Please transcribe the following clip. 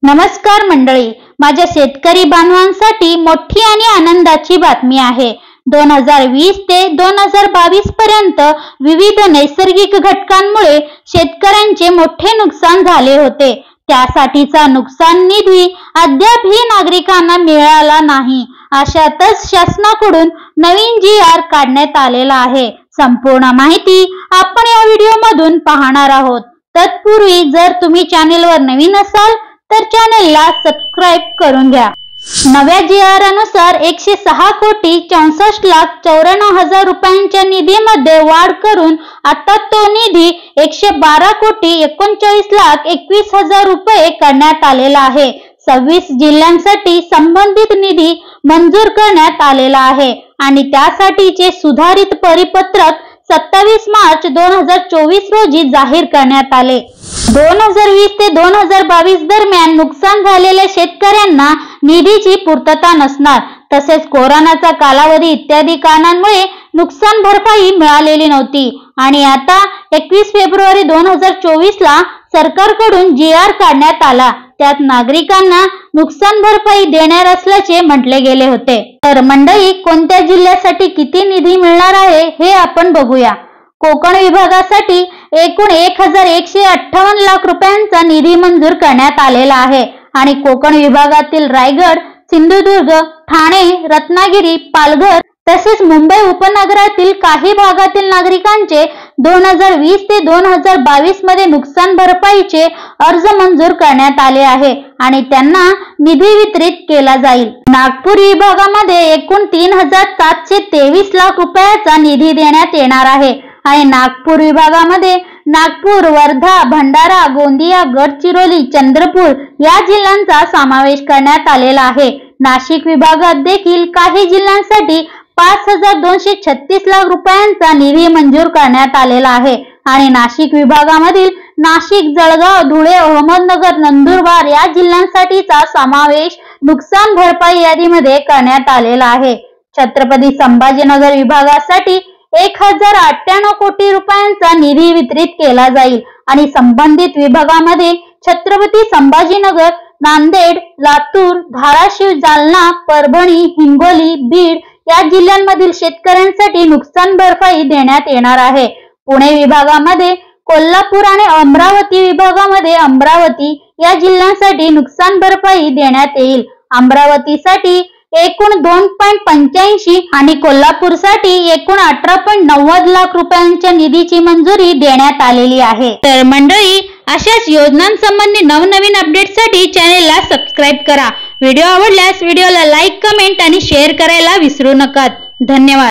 नमस्कार मंडळी, माझ्या शेतकरी बांधवांसाठी मोठी आणि आनंदाची बातमी आहे। 2020 ते 2022 पर्यंत विविध नैसर्गिक घटकांमुळे शेतकऱ्यांचे मोठे नुकसान झाले होते। त्यासाठीचा नुकसान निधी अद्यापही नागरिकांना मिळाला नाही। अशातच शासनाकडून नवीन GR काढण्यात आलेला आहे। संपूर्ण माहिती आपण या व्हिडिओमधून पाहणार आहोत। तत्पूर्वी जर तुम्ही चॅनलवर नवीन असाल तर चॅनलला सबस्क्राइब करून घ्या। नव्या GR अनुसार 106,64,94,000 रुपयांच्या निधीमध्ये वाढ करून आता तो निधी 112,39,21,000 रुपये करण्यात आलेला आहे। 26 जिल्ह्यांसाठी संबंधित निधी मंजूर करण्यात आलेला आहे आणि त्यासाठीचे सुधारित परिपत्रक 27 मार्च 2024 रोजी जाहीर करण्यात आले। 2020 ते 2022 दरम्यान नुकसान झालेल्या शेतकऱ्यांना निधीची पूर्तता नसणार, तसेच कोरोनाचा कालावधी इत्यादी कारणांमुळे नुकसान भरपाई मिळालेली नव्हती आणि आता 21 फेब्रुवारी 2024 ला सरकारकडून GR काढण्यात आला। त्यात नागरिकांना नुकसान भरपाई देणार असल्याचे म्हटले गेले होते। तर मंडळी, कोणत्या जिल्ह्यासाठी किती निधी मिळणार आहे हे आपण बघूया। कोकण विभागासाठी एकूण 1,158 लाख रुपयांचा निधी मंजूर करण्यात आलेला आहे आणि कोकण विभागातील रायगड, सिंधुदुर्ग, ठाणे, रत्नागिरी, पालघर तसेच मुंबई उपनगरातील काही भागातील नागरिकांचे 2020 ते 2022 मध्ये नुकसान भरपाईचे अर्ज मंजूर करण्यात आले आहे आणि त्यांना निधी वितरित केला जाईल। नागपूर विभागामध्ये एकूण 3,723 लाख रुपयाचा निधी देण्यात येणार आहे आणि नागपूर विभागामध्ये नागपूर, वर्धा, भंडारा, गोंदिया, गडचिरोली, चंद्रपूर या जिल्ह्यांचा समावेश करण्यात आलेला आहे। नाशिक विभागात देखील काही जिल्ह्यांसाठी 5,236 लाख रुपयांचा निधी मंजूर करण्यात आलेला आहे आणि नाशिक विभागामधील नाशिक, जळगाव, धुळे, अहमदनगर, नंदुरबार या जिल्ह्यांसाठीचा समावेश नुकसान भरपाई यादीमध्ये करण्यात आलेला आहे। छत्रपती संभाजीनगर विभागासाठी 1,098 कोटी रुपयांचा निधी वितरित केला जाईल आणि संबंधित विभागामध्ये छत्रपती संभाजीनगर, नांदेड, लातूर, धाराशिव, जालना, परभणी, हिंगोली, बीड या जिल्ह्यांमधील शेतकऱ्यांसाठी नुकसान भरपाई देण्यात येणार आहे। पुणे विभागामध्ये कोल्हापूर आणि अमरावती विभागामध्ये अमरावती या जिल्ह्यांसाठी नुकसान भरपाई देण्यात येईल। अमरावतीसाठी एकूण 2.85 आणि कोल्हापूरसाठी एकूण 18.90 लाख रुपयांच्या निधीची मंजुरी देण्यात आलेली आहे। तर मंडळी, अशाच योजनांसंबंधी नवनवीन अपडेट्ससाठी चॅनलला सबस्क्राइब करा। व्हिडिओ आवडल्यास व्हिडिओला लाईक, कमेंट आणि शेअर करायला विसरू नका। धन्यवाद।